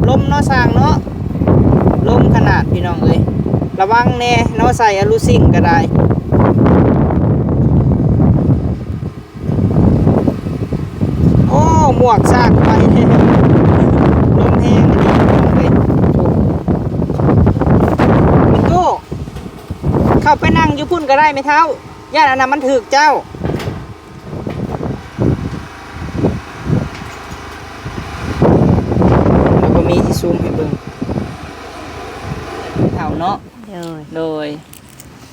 ลมเนาะสร้างเนาะลมขนาดพี่น้องเอ้ยระวังแน่เนาะใส่อลูซิ่งก็ได้โอ้หมวกสร้างไปเลยลมแห้งนี่พี่น้องเอ้ยมิโก้เข้าไปนั่งอยู่พุ่นก็ได้ไหมเท้าย่านอันนั้นมันถึกเจ้าแล้วก็มีที่ซูมให้เบิ่งเท้าเนาะโดย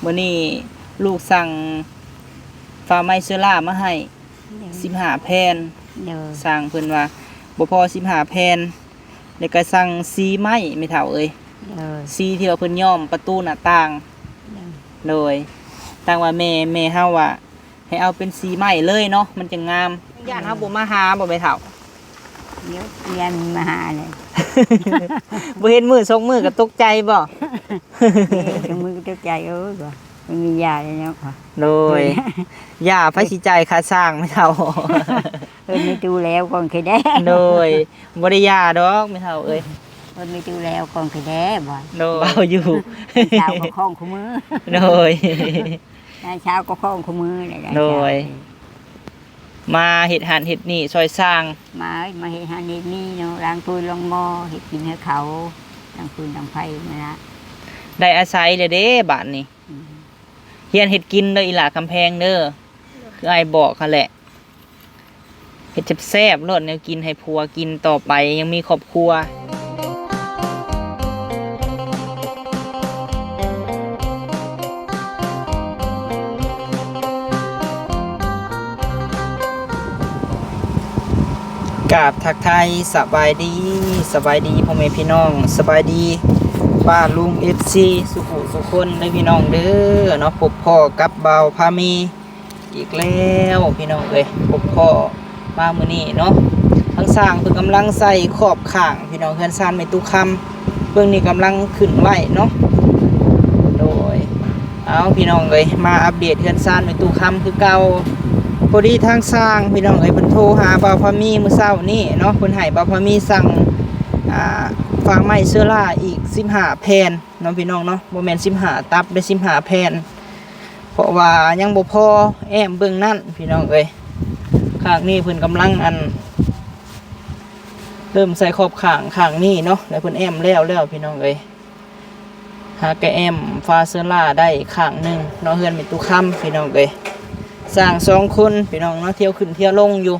มื้อนี้ลูกสั่งฟ้าไม้เสื้อล่ามาให้15แผ่นสั่งเพิ่นว่าบ่พอ15แผ่นแล้วก็สั่งสีไม้ไม่เท่าเอ้ยสีที่ว่าเพิ่นย้อมประตูหน้าต่างโดยตั้งว่าแม่เฮาว่าให้เอาเป็นสีไม้เลยเนาะมันจะงามย่านเฮาบ่มาหาบ่แม่เฒ่าเดี๋ยวเรียนมาหาเลย บ่เห็นมือ2มือก็ตกใจบ่มือก็ตกใจบ่มันมียาเลยเนาะโดยย่าไผสิจ่ายค่าสร้างไม่เท่าไม่ดูแล้วก่อนเคยได้โดยบ่ได้ย่าดอกไม่เท่าเอ้ยไม่ดูแล้วก่อนเคยได้บ่โดยเบาอยู่เช้าก็คล้องคู่มือโดยเช้าก็คล้องคู่มือโดยมาเห็ดหันเห็ดนี่ซอยสร้างมาเห็ดหันเห็ดนี่เนาะล้างถ้วยล้างหม้อเห็ดกินให้เขาตั้งปืนตั้งไฟมาละได้อาศัยเลยเด้บ้านนี่เฮียนเห็ดกินเด้ออีหล่าคำแพงเด้อคือไอ้บอกเขาแหละเห็ดแซ่บๆรสเนี่ยกินให้ผัวกินต่อไปยังมีครอบครัวกราบทักทายสบายดีพ่อแม่พี่น้องสบายดีป้าลุงFCสุขุสุคนได้พี่น้องเด้อเนาะพบพ่อกับเบาพามีอีกแล้วพี่น้องเอ้ยพบพ่อมามื้อนี้เนาะทั้งสร้างเพิ่นกำลังใส่ขอบข้างพี่น้องเฮือนซ่านไม่ตู้คำเบิ่งนี่กำลังขึ้นไว้เนาะโดยเอาพี่น้องเอ้ยมาอัปเดตเฮือนซ่านไม่ตู้คำคือเก่าพอดีทางสร้างพี่น้องเอ้ยเพิ่นโทรหาบ่าวพามีมื้อเช้านี้เนาะเพิ่นให้บ่าวพามีสั่งฟางไม้เสื้อล่าอีก15แผ่นเนาะพี่น้องเนาะบ่แม่น15ตับได้15แผ่นเพราะว่ายังบ่พอแอมเบิ่งนั่นพี่น้องเอ้ยข้างนี้เพิ่นกำลังเริ่มใส่ขอบข้างนี้เนาะแล้วเพิ่นแอมแล้วพี่น้องเอ้ยหาแกแอมฟ้าเสื้อล่าได้ข้างนึงเนาะเฮือนมีตู้ค้ำพี่น้องเอ้ยสร้าง2คนพี่น้องเนาะเที่ยวขึ้นเที่ยวลงอยู่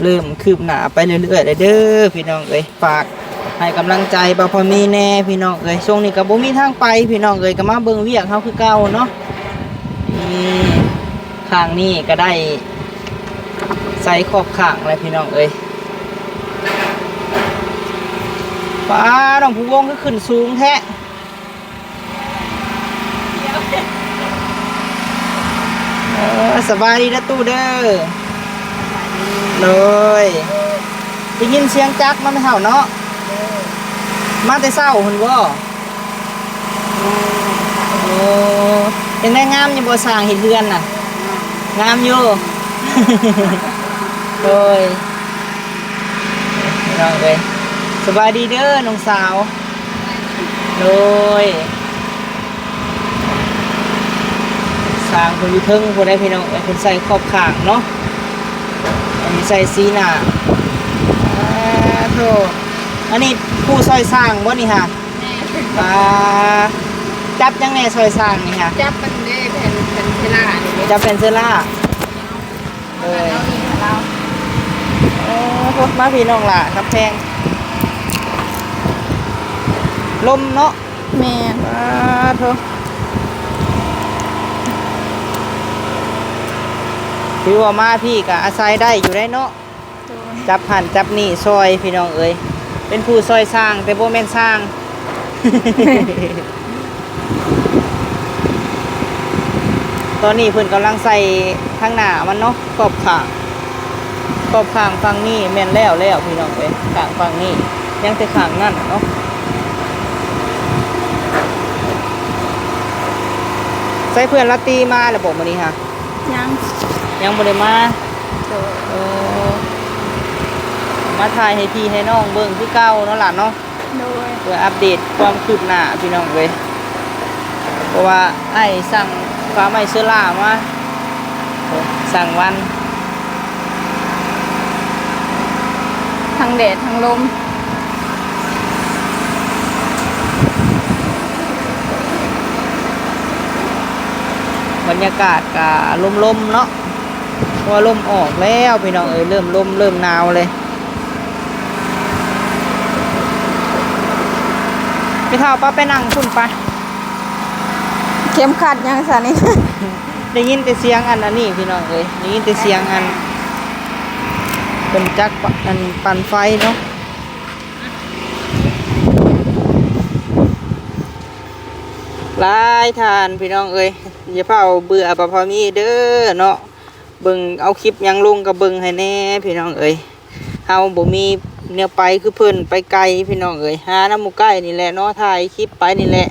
เริ่มคืบหน้าไปเรื่อยๆเด้อพี่น้องเอ้ยฝากให้กำลังใจบ่พอมีแน่พี่น้องเอ้ยช่วงนี้ก็บ่มีทางไปพี่น้องเอ้ยก็มาเบิ่งเวียกเฮาคือเก่าเนาะนี่ข้างนี้ก็ได้ใส่ขอบข้างเลยพี่น้องเอ้ยป้าน้องผู้วงก็ขึ้นสูงแท้สบายดีนะตู้เด้อเลยได้ยินเสียงจักรมันไม่เท่าเนาะมาแต่เศร้าหุ่นบ่โอ้ยังได้งามยังบ่สร้างเห็ดเรือนน่ะงามอยู่เลยน้องเลยสบายดีเด้อน้องสาวเลยสร้างคนอยู่เทิงคนได้พี่น้องคนใส่ขอบข้างเนาะอันนี้ใส่สีหน้าโธ่อันนี้ผู้ซอยสร้างบ่นี่ฮะจับยังไงซอยสร้างนี่ฮะจับมันได้แผ่นเซล่าจับแผ่นเซล่าเลยพวกมาพี่น้องล่ะครับแพงลมเนาะแม่โธ่ถือว่ามาพี่ก็อาศัยได้อยู่ได้เนาะจับหันจับนี่ซอยพี่น้องเอ้ยเป็นผู้ซอยสร้างแต่โบแม่นสร้าง ตอนนี้เพิ่นกำลังใส่ข้างหน้ามันเนาะขอบข้างฝั่งนี้แม่นแล้วพี่น้องเอ้ยข้างฝั่งนี้ยังแต่ข้างนั่นเนาะใส่เพื่อนละตีมาแล้วบอกมานี่ฮะ ยัง ยังบ่ได้มา โดย เออมาถ่ายให้พี่ให้น้องเบิ่งคือเก่าเนาะล่ะเนาะ โดย เพื่ออัปเดตความคืบหน้าพี่น้องเลยเพราะว่าไอ้สั่งฟ้าไม้เสื้อล่ามาสั่งวัน ทั้งแดดทั้งลม บรรยากาศกะลมๆเนาะเพราะว่าลมออกแล้วพี่น้องเอ้ยเริ่มลมเริ่มหนาวเลยพี่เท่าป้าไปนั่งคุณไป เข็มขัดยังสานี่ ได้ยินแต่เสียงอันนี้พี่น้องเอ้ยได้ยินแต่เสียงอันเป็นจักรอันปั่นไฟเนาะหลายทานพี่น้องเอ้ยอย่าเผาเบื่อปะพอมีเด้อเนาะเบิ่งเอาคลิปยังลงกับเบิ่งให้แน่พี่น้องเอ้ยเฮาบ่มีเนี่ยไปคือเพิ่นไปไกลพี่น้องเอ้ยหาน้ำหมู่ใกล้นี่แหละเนาะถ่ายคลิปไปนี่แหละ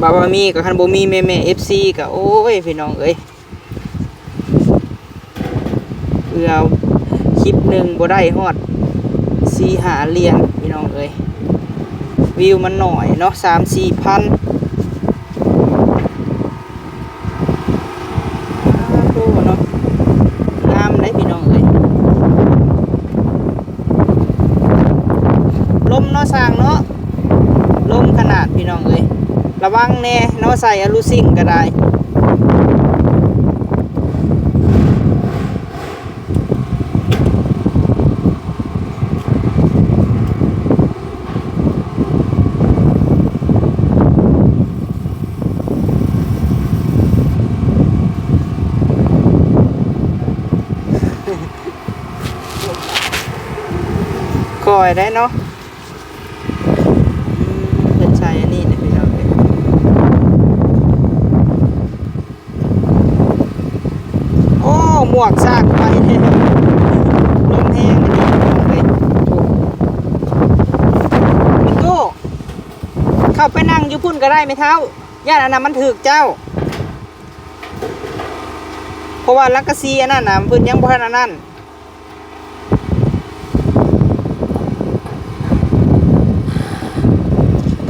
บามีกับคันบ่มีแม่ๆ FC ก็โอ้ยพี่น้องเอ้ยเพื่อคลิปหนึงบ่ได้ฮอด4-5เหรียญพี่น้องเอ้ยวิวมันหน่อยเนาะ3-4 พันดูเนาะงามได้พี่น้องเอ้ยลมเนาะสร้างเนาะลมขนาดพี่น้องเอ้ยระวังแน่เนาะใส่อลูซิ่งก็ได้คอยได้เนาะเป็นใส่อันนี้นะพี่น้องเอ้ยโอ้หมวกซากไปเลยลมแห้งเลยมิโก้เข้าไปนั่งอยู่พุ่นก็ได้ไหมเท้าย่านอันนั้นมันถึกเจ้าเพราะว่าลักกะซีอันนั้นน่ะเพิ่นยังบ่ทันอันนั้น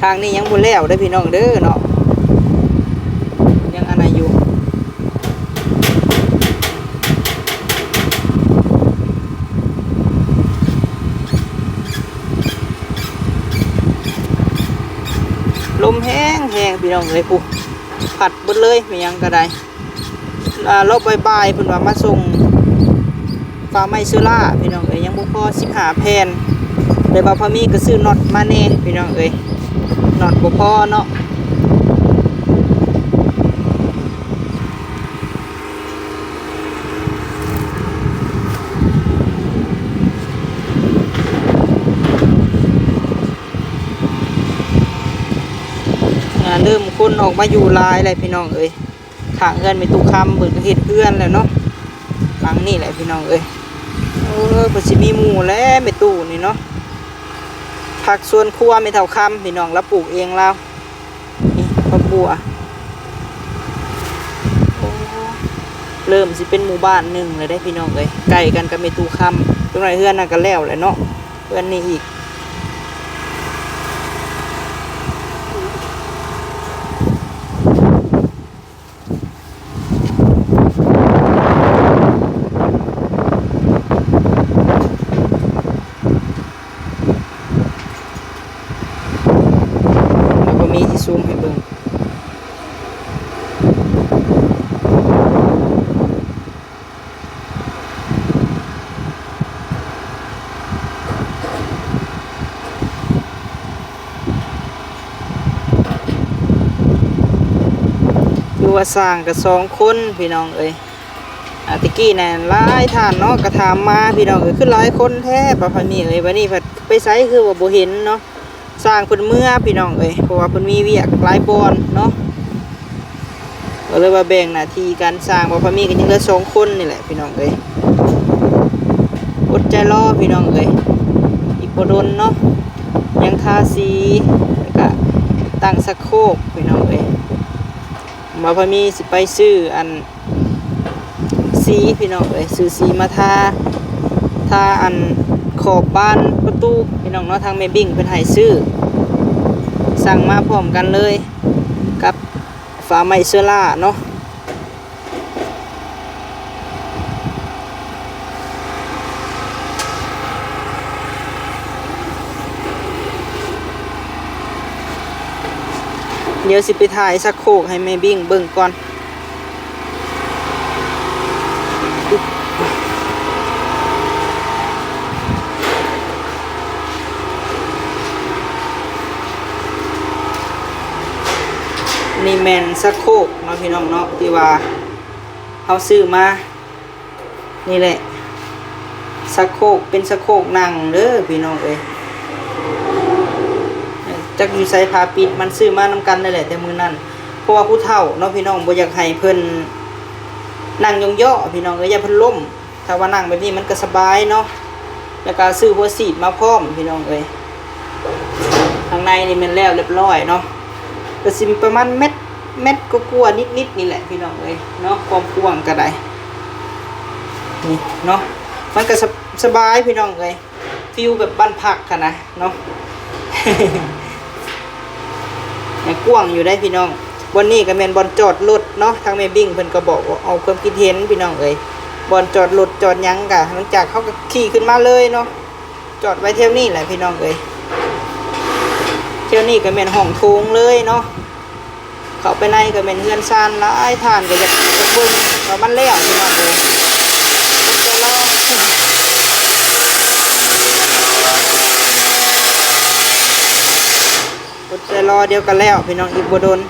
ทางนี้ยังบ่แล้วได้อพี่น้องเด้อเนาะยังอันไหนอยู่ลมแห้งแห้งพี่น้องเอ้ยปุ๊ผัดเบิดเลยไม่ยังก็ได้รอบบ่ายๆเพิ่นว่ามาส่งฟ้าไม้เสื้อล่าพี่น้องเอ้ยยังบ่พอ15แผ่นเลยบ่าวพามีก็ซื้อน็อตมาแน่พี่น้องเอ้ยน็อตบ่พอเนาะเริ่มคนออกมาอยู่หลายเลยพี่น้องเอ้ยข้างเงินเป็นตุกคำเบิดก็เฮ็ดเพื่อนแล้วเนาะหลังนี่แหละพี่น้องเอ้ยเพิ่นสิมีหมู่แล้วแม่ตู้นี่เนาะผักสวนครัวไม่เท่าคำพี่น้องแล้วปลูกเองแล้วนี่ผักบัวเริ่มสิเป็นหมู่บ้านหนึ่งเลยได้พี่น้องเอ้ยใกล้กันกับแม่ตู้คำตรงไหนเฮือนน่ะก็แล้วแหละเนาะเฮือนนี่อีกซูมให้เบิ่งอยู่ว่าสร้างกับ2 คนพี่น้องเอ้ยตะกี้น่ะหลายท่านเนาะก็ถามมาพี่น้องเอ้ยคือหลายคนแท้บ่พอนี้เอ้ยบัดนี้ไปไสคือว่าบ่เห็นเนาะสร้างเพิ่นเมื่อพี่น้องเอ้ยเพราะว่าเพิ่นมีเวียกหลายบอนเนาะก็เลยว่าแบ่งหน้าที่การสร้างบ่พอมีกันยังเหลือ2 คนนี่แหละพี่น้องเอ้ยอดใจรอพี่น้องเอ้ยอีกบ่ดนเนาะยังทาสีแล้วก็ตั้งสะโครกพี่น้องเอ้ย มาพอมีสิไปซื้ออันสีพี่น้องเอ้ยซื้อสีมาทาอันขอบบ้านประตูพี่น้องเนาะทางแม่บิ่งเพิ่นให้ซื้อสั่งมาพร้อมกันเลยกับฝาไม้เสื้อล่าเนาะเดี๋ยวสิไปถ่ายสักโคกให้แม่บิ่งเบิ่งก่อนนี่แมนสักโคกเนาะพี่น้องเนาะที่ว่าเขาซื้อมานี่แหละสักโคกเป็นสักโคกนั่งเด้อพี่น้องเอ้ยจักอยู่ไสพาปิดมันซื้อมานำกันนั่นแหละแต่มื้อนั้นเพราะว่าผู้เฒ่าเนาะพี่น้องบ่อยากให้เพิ่นนั่งย่อๆพี่น้องเอ้ยอย่าเพิ่นล้มถ้าว่านั่งแบบนี้มันก็สบายเนาะแล้วก็ซื้อหัวสีดมาพร้อมพี่น้องเอ้ยข้างในนี่มันแล้วเรียบร้อยเนาะก็สิประมาณเม็ดก็กลัวนิดๆนี่แหละพี่น้องเอ้ยเนาะความกว้างก็ได้นี่เนาะมันก็สบายพี่น้องเอ้ยฟิลแบบบ้านพักค่ะนะเนาะ กว้างอยู่ได้พี่น้องวันนี้ก็แม่นบอลจอดรถเนาะทางแม่บิ่งเพิ่นก็บอกว่าเอาความคิดเห็นพี่น้องเอ้ยบอลจอดรถจอดหยังกะหลังจากเขาก็ขี่ขึ้นมาเลยเนาะจอดไว้เท่านี้แหละพี่น้องเอ้ยเท่านี้ก็แม่นห้องโถงเลยเนาะเข้าไปในก็แม่นเฮือนซานหลายท่านก็อยากเบิ่งว่ามันแล้วพี่น้องเอ้ยก็จะรอกดใจรอเดียวกันแล้วพี่น้องอีกบ่โดน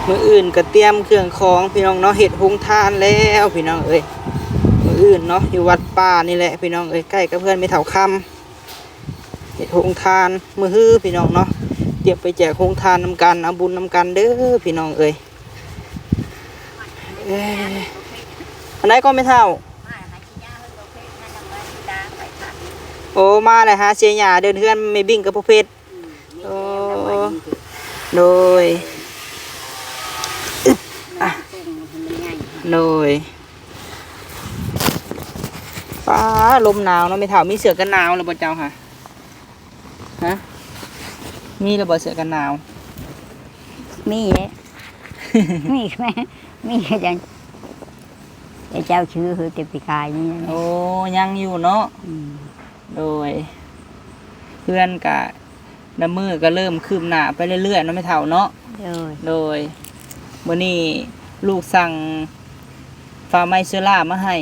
มื้ออื่นก็เตรียมเครื่องของพี่น้องเนาะเฮ็ดโรงทานแล้วพี่น้องเอ้ยมื้ออื่นเนาะอยู่วัดป่านี่แหละพี่น้องเอ้ยใกล้กับเพื่อนไม่เฒ่าคำเฮ็ดโรงทานมื้อฮื้อพี่น้องเนาะเตรียมไปแจกโรงทานนำกันเอาบุญนำกันเด้อพี่น้องเอ้ยอันไหนก็ไม่เท่าโอ้มาเลยฮะเสียหญ้าเดินเฮือนไม่บิ่งกับพวกเพชรโอ้โดยเลยฟ้าลมหนาวเนาะไม่เท่ามีเสือกันหนาวหรือเปล่าเจ้าค่ะฮะมีหรือเปล่าเสือกันหนาวมีเลย มีไหมมีจังเจ้าชื่อคือเต็มปีกายนี่นะ โอ้ยังอยู่เนาะโดยเพื่อนกะน้ำมือก็เริ่มคืบหน้าไปเรื่อยๆเนาะไม่เท่าเนาะโดยวันนี้ลูกสั่งฟ้าไม้เสื้อล่ามาให้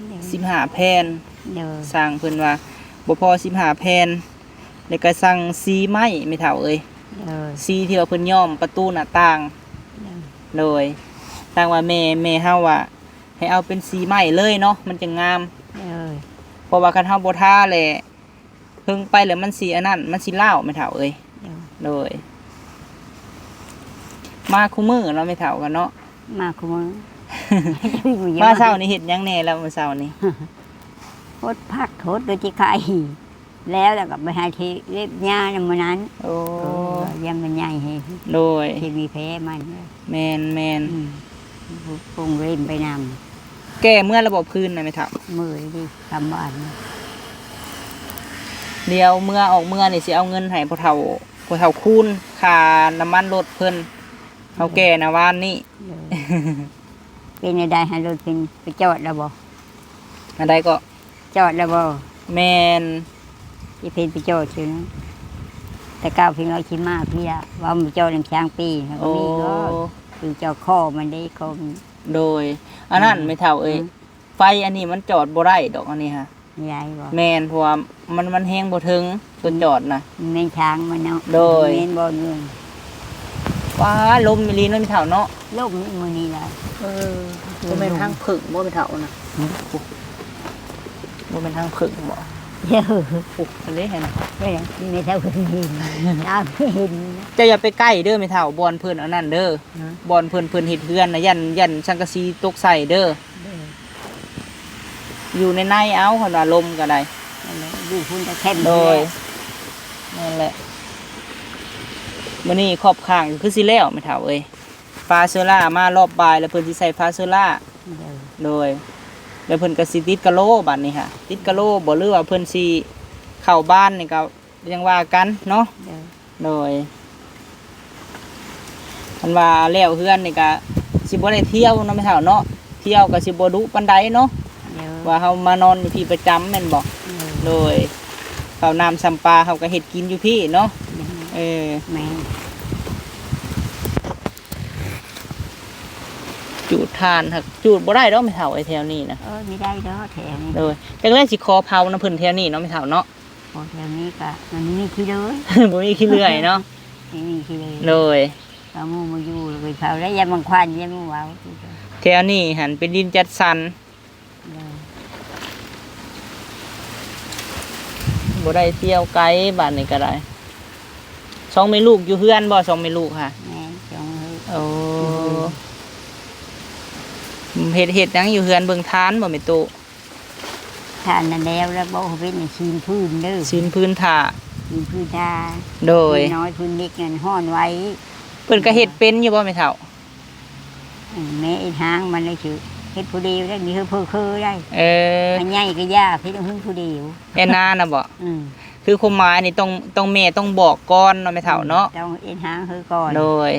15 แผ่นสั่งเพิ่นว่าบ่พอ15 แผ่นแล้วก็สั่งสีไม้ไม่เท่าเอ้ยสีที่ว่าเพิ่นย้อมประตูหน้าต่างโดยต่างว่าแม่เฮาว่าให้เอาเป็นสีไม้เลยเนาะมันจะงามเพราะว่าคันเฮาบ่ทาแหละเพิ่งไปแล้วมันสีอันนั้นมันสิล้าวไม่เท่าเอ้ยโดยมาคู่มือเนาะไม่เท่ากันเนาะมาคู่มือ มาเช้านี่เห็ดยังแน่แล้วมาเช้านี่โคตรพักโคตรโดยที่ใครแล้วก็ไปหาที่เล็บหญ้าในมื้อนั้นโอ้ยังมันใหญ่ให้โดยที่มีแผลมันแมนปรุงเล่นไปนำแก้เมื่อระบบพื้นนะไม่ทับมือดิทำบ้านเดียวเมื่อออกเมื่อนี่สิเอาเงินให้พ่อเฒ่าคูณค่าน้ำมันรถเพิ่นเขาแก่นะว่านนี่ เป็นในใดให้รถเป็นไปจอดแล้วบ่ อันใดก็ จอดแล้วบ่ แม่น ที่เพิ่นไปจอดอยู่นะแต่ก้าวเพิ่นเอาขี้มาพี่ละว่ามันจอดน้ำช้างปีแล้วก็ โอ้ มีก็คือเจ้าข้อมันได้ก็ โดยอันนั้นไม่เท่าเอ้ยไฟอันนี้มันจอดบ่ได้ดอกอันนี้ฮะ ยายบ่ แม่นเพราะว่ามันแห้งบ่ถึงตัวจอดน่ะ แม่นช้างมันเนาะ โดย แม่นบ่เงิน ว้าลมมีลีเนาะไม่เท่าเนาะ ลูกนี่มื้อนี้ล่ะ บ่แม่นทางผึ่งบ่ไม่เท่านะบ่แม่นทางผึ่งบ่ เยอะ ปุ๊บอันนี้เห็น ไม่เท่าเพิ่นเห็นตามเห็น เจ้าอย่าไปใกล้เด้อไม่เท่าบอนเพิ่นอันนั้นเด้อ นะ บอนเพิ่นเฮ็ดเฮือนนะยันสังกะสีตกใส่เด้ออยู่ในเอาเพิ่นว่าลมก็ได้ ดูคุณจะเข้ม โดยนั่นแหละมื้อนี้ครอบข้างคือสิแล้วไม่เท่าเอ้ยฟ้าโซล่ามารอบบ่ายแล้วเพิ่นสิใส่ฟ้าโซล่าโดยแล้วเพิ่นก็สิติดกะโหลบัดนี้ค่ะติดกะโหลบ่หรือว่าเพิ่นสิเข้าบ้านนี่ก็ยังว่ากันเนาะโดยอันว่าแล้วเฮือนนี่ก็สิบ่ได้เที่ยวเนาะไม่เท่าเนาะเที่ยวก็สิบ่ดุปานใดเนาะว่าเฮามานอนอยู่พี่ประจำแม่นบ่โดยข้าวน้ำซ้ำปลาเขาก็เฮ็ดกินอยู่พี่เนาะ แม่ จูดทานครับจูดบ่ได้ดอกไม่เท่าไอ้แถวนี้นะ ไม่ได้ดอกแถวนี้ โดยจังได๋สิขอเผาน้ำเพิ่นแถวนี้เนาะไม่เท่าเนาะ พอแถวนี้ก็มันไม่มีขี้เลย บ่มีขี้เลื่อยเนาะ ไม่มีขี้เลย โดย เอามูมาอยู่เลยเผาได้ยามังควันยามังวาว แถวนี้หันเป็นดินจัดสรรบ่ได้เที่ยวไกลบ้านนี้ก็ได้สองแม่ลูกอยู่เฮือนบ่สองแม่ลูกค่ะ แม่จงเลย โอ้เฮ็ดหยังอยู่เฮือนเบิ่งทานบ่แม่ตุ ทานนั่นแล้วบอกเป็นชีนพื้นเด้อ สินพื้นถ่า ชีนพื้นตา โดย น้อยพื้นเล็กเงินห้อนไว้ เพิ่นก็เฮ็ดเป็นอยู่บ่แม่เฒ่า แม่ไอ้ทางมันเลยชื่อเฮ็ดผู้เดียวได้มีเพื่อคือได้ อ มันใหญ่ก็ยากพี่ต้องพึ่งผู้เดียว แอนนาน่ะบ่ อืม คือความหมายนี่ต้องแม่ต้องบอกก่อนเนาะแม่เฒ่าเนาะ ต้องเอ็นหางคือก่อน โดย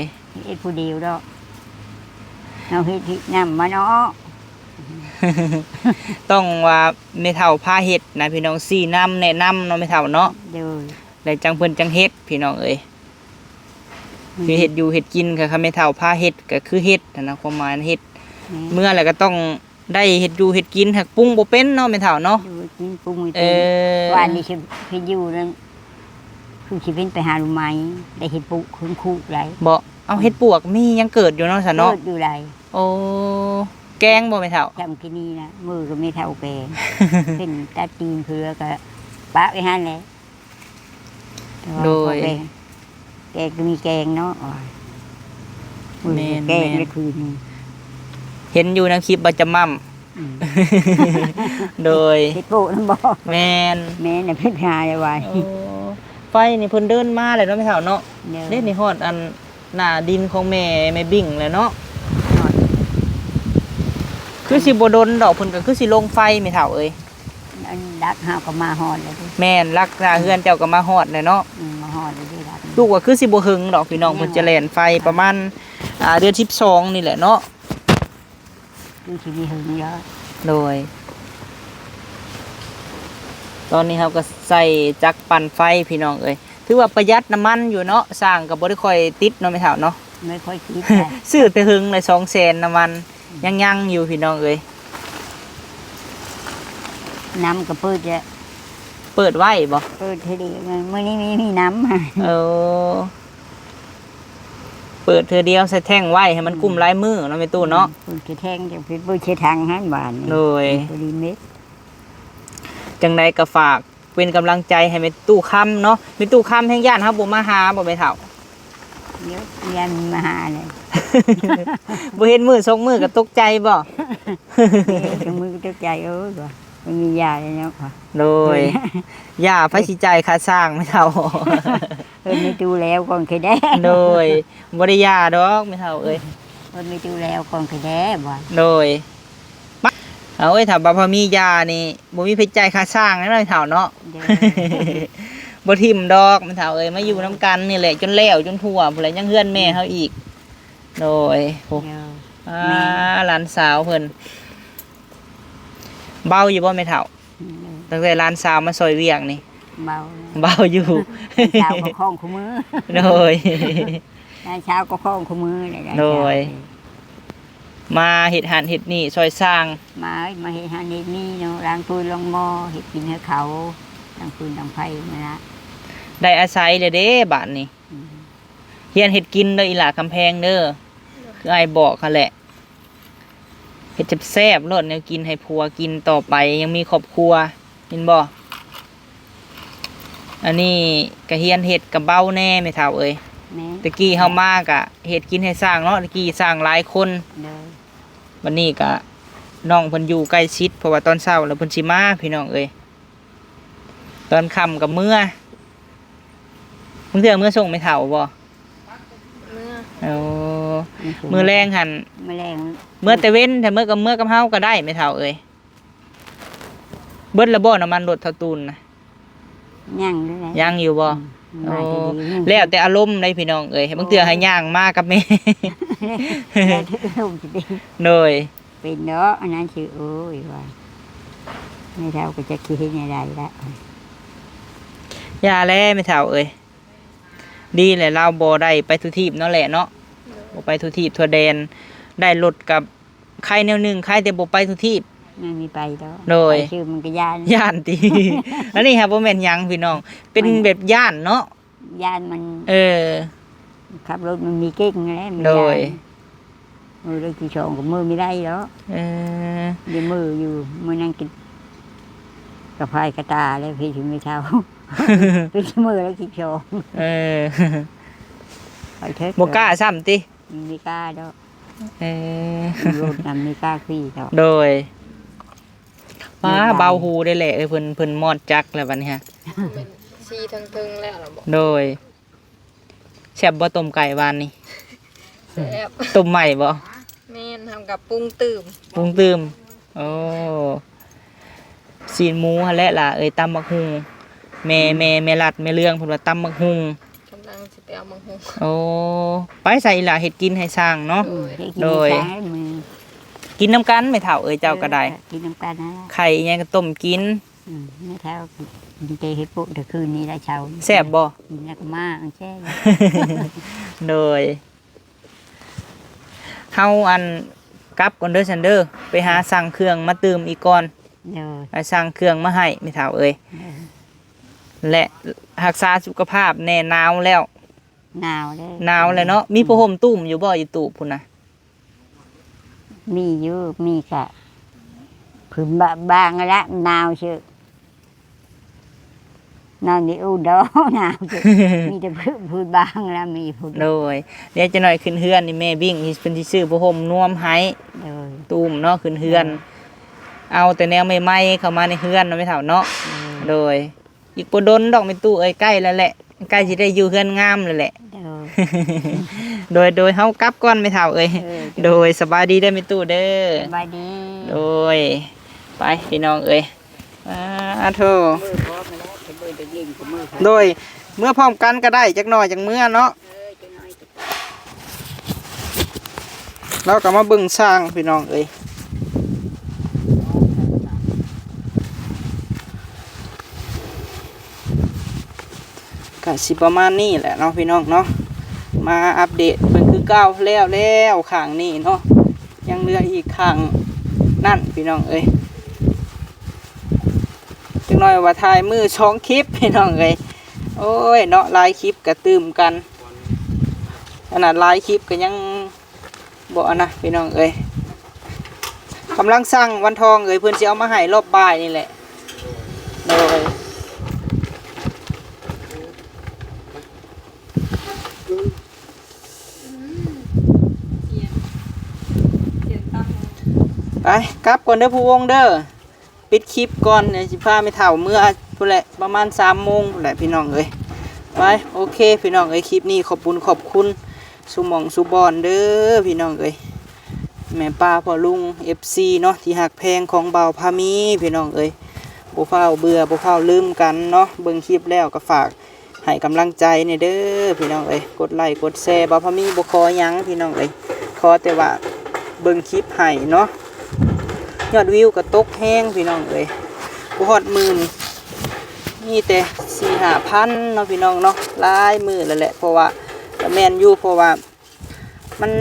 เอ็ดผู้เดียวดอกเอาเฮ็ดที่นำมาเนาะ ต้องว่าแม่เฒ่าพาเฮ็ดนะพี่น้องซี่นำแนะนำเนาะแม่เฒ่าเนาะ เด้อ แล้วจังเพิ่นจังเฮ็ดพี่น้องเอ้ยคือเฮ็ดอยู่เฮ็ดกินก็ค่ะแม่เฒ่าพาเฮ็ดก็คือเฮ็ดนะความหมายเฮ็ดเมื่อแล้วก็ต้องได้เฮ็ดอยู่เฮ็ดกินหักปรุงบ่เป็นเนาะแม่เฒ่าเนาะ ดูกินปรุงไม่ เอ เป็น อ วันนี้สิพี่อยู่นั่นคือสิเป็นไปหาลูกไม้ได้เฮ็ดปุคุณครูไร บ่เอาเฮ็ดปวกมียังเกิดอยู่เนาะซะเนาะ เกิดอยู่ไร โอ้แกงบ่แม่เฒ่า จำกินนี่นะมือก็ไม่เท่าแกง เป็นตาตีนเพื่อก็ปะไว้หั่นแหละแต่ว่า โดย แกงก็มีแกงเนาะมือก็แกงได้คืน เห็นอยู่ในคลิปบ่จะมั่ม อืม โดย เฮ็ดโปะน้ำบ่ แม่น แม่น่ะเพิ่นหาได้ไว้ โอ้ไฟนี่เพิ่นเดินมาเลยเนาะแม่เฒ่าเนาะ เด้อ เล่นในฮอดอันหน้าดินของแม่บิ่งเลยเนาะคือสิบ่ดนดอกเพิ่นก็คือสิลงไฟแม่เฒ่าเอ้ย อันดักหาก็มาฮอดแล้วดิ แม่นรักษาเฮือนเจ้าก็มาฮอดเลยเนาะ มาฮอดแล้วดิดัก ลูกว่าคือสิบ่หึงดอกพี่น้องเพิ่นจะแล่นไฟประมาณเดือน12นี่แหละเนาะ คือสิมีหึงเยอะ โดย ตอนนี้เราก็ใส่จักรปั่นไฟพี่น้องเอ้ยถือว่าประหยัดน้ำมันอยู่เนาะสร้างก็บ่ได้ค่อยติดเนาะแม่เฒ่าเนาะ ไม่ค่อยคิด ซื้อแต่หึงเลย200,000น้ำมันยังอยู่พี่น้องเอ้ย น้ำก็เปิดจะ เปิดไว้บ่ เปิดทีเดียวมื้อนี้มีน้ำมา เออเปิดเธอเดียวใส่แท่งไว้ให้มันกุมลายมือเนาะแม่ตู้เนาะ เปิดกระแทงจะเปิดเปิดเชทางหันบานนี่ โดย พอดีเม็ด จังใดก็ฝากเป็นกำลังใจให้แม่ตู้ค่ำเนาะแม่ตู้ค่ำแห่งย่านครับบ่มาหาบ่แม่เฒ่า เดี๋ยวเรียนมาหาเลย บ่เห็นมือ2มือก็ตกใจบ่ จังมือก็ตกใจว่ามันมียาเลยเนาะค่ะ โดยย่าพระสิจ่ายค่าสร้างแม่เฒ่า ไม่ดูแล้วก่อนเคยได้ โดยบ่ได้ย่าดอกแม่เฒ่าเอ้ย ไม่ดูแล้วก่อนเคยได้บ่ โดยเอาเอ้ยถ้าบ่พอมียานี่บ่มีเพชรจ่ายค่าสร้างแน่นอนเฒ่าเนาะ เดี๋ยว บ่ทิ่มดอกแม่เฒ่าเอ้ยมาอยู่นํกันนี่แหละจนแล้วจนทั่วพุ่นแหละยังเฮือนแม่เฮาอีกโดยโอ้ เดี๋ยว หลานสาวเพิ่นเบาอยู่บ่แม่เฒ่าตั้งแต่หลานสาวมาซอยเวียงนี่ เบา เบาอยู่ เช้าก็คล้องคู่มือ โดย เช้าก็คล้องคู่มือเลย โดย มาเฮ็ดหันเฮ็ดนี่ซอยสร้าง มาเห็นหานี่เนาะล้างถ้วยล้างหม้อเห็ดกินให้เขาล้างปืนล้างไฟนั่นละ ได้อาศัยเลยเด้บ้านนี้เฮียนเฮ็ดกินเด้ออีหล่าคำแพงเด้อคืออ้ายบอกคั่นแหละเฮ็ดแซ่บๆโลดแนวกินให้ผัวกินต่อไปยังมีครอบครัวเห็นบ่อันนี้ก็เฮียนเฮ็ดกับเบ้าแน่แม่เฒ่าเอ้ย แม่ ตะกี้เฮามากะเฮ็ดกินให้สร้างเนาะตะกี้สร้างหลายคน เด้อ วันนี้ก็น้องเพิ่นอยู่ใกล้ชิดเพราะว่าตอนเช้าแล้วเพิ่นสิมาพี่น้องเอ้ยตอนค่ำกับมื้อมึงเทื่อมื้อส่งไม่เฒ่าบ่ เมื่อ โอ้มื้อแรงหั่น มื้อแรง มื้อแต่เว้นถ้ามื้อกับมื้อกับเฮาก็ได้ไม่เฒ่าเอ้ยเบิดแล้วบ่น้ำมันรถเท่าตูนนะ ย่างด้วยนะ ยังอยู่บ่ โอ้แล้วแต่อารมณ์ได้พี่น้องเอ้ยบางเทื่อให้ย่างมากับแม่ แล้วที่ลมจะดี โดย เป็นเนาะอันนั้นชื่อโอ้ยว่าไม่เท่าก็จะคิดในใดละ ยาแลไม่เฒ่าเอ้ยดีแหละเราบ่ได้ไปทุทีบเนาะแหละเนาะบ่ไปทุทีบทั่วแดนได้รถกับใครแนวหนึงใครแต่บ่ไปทุทีบ ไม่มีไปแล้ว โดย ไปชื่อมันก็ย่าน ย่านติ อันนี้ครับบ่แม่นหยังพี่น้อง เป็นแบบย่านเนาะ ย่านมัน เออ ขับรถมันมีเก่งแล้วมัน โดย มือเลยกี่ชองกับมือไม่ได้แล้ว เออ เดี๋ยวมืออยู่มือนั่งกินกระพายกระตาแล้วพี่ถึงไม่เท่า เป็นมือแล้วกี่ชอง เออ ไปเถิด บ่กล้าซ้ำติ ไม่กล้าดอก เออ รถนำไม่กล้าขี่ดอก โดยฟ้าเบาหูได้แหละเอ้ยเพิ่นมอดจักแล้วบัดนี้ฮะ ชีทั้งทึงแล้วเหรอบอก โดยแซ่บบ่ต้มไก่วานนี่ แซ่บ ต้มใหม่บ่ แม่นทำกับปรุงตื่ม ปรุงตื่มโอ้ซีนหมูหั่นแหละล่ะเอ้ยตำบักฮุงแม่รัดแม่เรื่องเพิ่นว่าตำบักฮุง กำลังจะไปเอามังคุด โอ้ไปใส่อีหล่ะเฮ็ดกินให้สร้างเนาะ ได้กิน โดย ช้างมือ กินน้ำกันไม่เท่าเอ้ยเจ้าก็ได้ กินน้ำกันนะ ไข่อิหยังก็ต้มกิน ไม่เท่ากินเตะเฮ็ดปุ๊เดี๋ยวคืนนี้ได้เช้า แซ่บบ่ กินแล้วก็มาอันแช่ โดยเฮาอันกลับก่อนเด้อซันเดอร์ไปหาสั่งเครื่องมาเติมอีกก่อน เดี๋ยว ไปสั่งเครื่องมาให้ไม่เท่าเอ้ยและรักษาสุขภาพแน่หนาวแล้ว หนาวเลย หนาวเลยเนาะมีผ้าห่มตุ้มอยู่บ่อยู่ตู้พุ่นน่ะ มีอยู่มีกะผืนบางละหนาวเชื่อนอนนี่อู้ดอหนาวเชื่อ มีแต่ผืนบางละมีผืน โดยเดี๋ยวจะหน่อยขึ้นเฮือนนี่แม่วิ่งที่เพิ่นสิซื้อผ้าห่มนวมให้ เดี๋ยว ตุ้มเนาะขึ้นเฮือน เอาแต่แนวใหม่ๆเข้ามาในเฮือนเนาะไม่เท่าเนาะโดยอีกบ่ดนดอกไม่ตู้เอ้ยใกล้แล้วแหละใกล้สิได้อยู่เฮือนงามแล้วแหละ เดี๋ยว โดยเฮากลับก่อนไม่เท่าเอ้ย โดยสบายดีได้อไม่ตู้เด้อ สบายดี โดยไปพี่น้องเอ้ยโธ่ มือพร้อมมาแล้วเป็นมือเด็กเล่นกับมือเขา โดยเมื่อพร้อมกันก็ได้จักหน่อยจักเมื่อเนาะ จะน้อยจะ เราก็มาเบิ่งสร้างพี่น้องเอ้ยก็สิประมาณนี้แหละเนาะพี่น้องเนาะมาอัปเดตเบิ่งคือเก่าแล้วข้างนี้เนาะยังเหลืออีกข้างนั่นพี่น้องเอ้ยจักหน่อยว่าถ่ายมือช่องคลิปพี่น้องเอ้ยโอ้ยเนาะหลายคลิปก็ตื่มกันขนาดหลายคลิปก็ยังบ่นะพี่น้องเอ้ยกำลังสั่งวันทองเอ้ยเพิ่นสิเอามาให้รอบบ่ายนี่แหละโดยไปกลับก่อนเด้อผู้วงเด้อปิดคลิปก่อนเดี๋ยวสิพาไปเฒ่าเมื่อพุ่นแหละประมาณ 3 โมงพุ่นแหละพี่น้องเอ้ยไปโอเคพี่น้องเอ้ยคลิปนี้ขอบคุณสุหม่องสุบอนเด้อพี่น้องเอ้ยแม่ป้าพ่อลุง FC เนาะที่หักแพงของเบาพามีพี่น้องเอ้ยบ่ฟ้าวเบื่อบ่ฟ้าวลืมกันเนาะเบิ่งคลิปแล้วก็ฝากให้กำลังใจนี่เด้อพี่น้องเอ้ยกดไลค์กดแชร์เบาพามีบ่ขอหยังพี่น้องเอ้ยขอแต่ว่า เบิ่งคลิปให้เนาะยอดวิวก็ตกแห้งพี่น้องเอ้ยบ่ฮอดหมื่นมีแต่ 4-5,000เนาะพี่น้องเนาะหลายมื้อแล้วแหละเพราะว่าก็แม่นอยู่เพราะว่า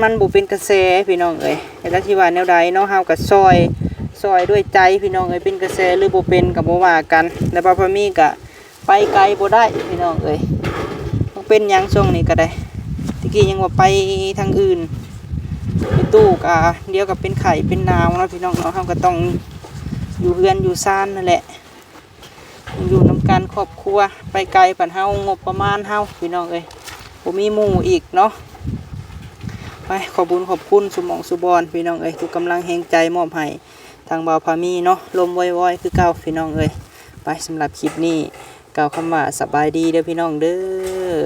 มันบ่เป็นกระแสพี่น้องเอ้ยแต่จักสิว่าแนวใดเนาะเฮาก็ซอยด้วยใจพี่น้องเอ้ยเป็นกระแสหรือบ่เป็นก็บ่ว่ากันแต่บ่พอมีก็ไปไกลบ่ได้พี่น้องเอ้ยต้องเป็นหยังช่วงนี้ก็ได้ตะกี้ยังว่าไปทางอื่นไปตู้ก็เดี๋ยวก็เป็นไข้เป็นหนาวเนาะพี่น้องเนาะเฮาก็ต้องอยู่เรือนอยู่ซ่านนั่นแหละอยู่นำกันครอบครัวไปไกลปานเฮางบประมาณเฮาพี่น้องเอ้ยบ่มีหมู่อีกเนาะไปขอบคุญขอบคุณสุหมองสุบอนพี่น้องเอ้ยทุกกำลังแห่งใจมอบให้ทางบ่าวพามีเนาะลมว้อยๆคือเก่าพี่น้องเอ้ยไปสำหรับคลิปนี้กล่าวคำว่าสบายดีเด้อพี่น้องเด้อ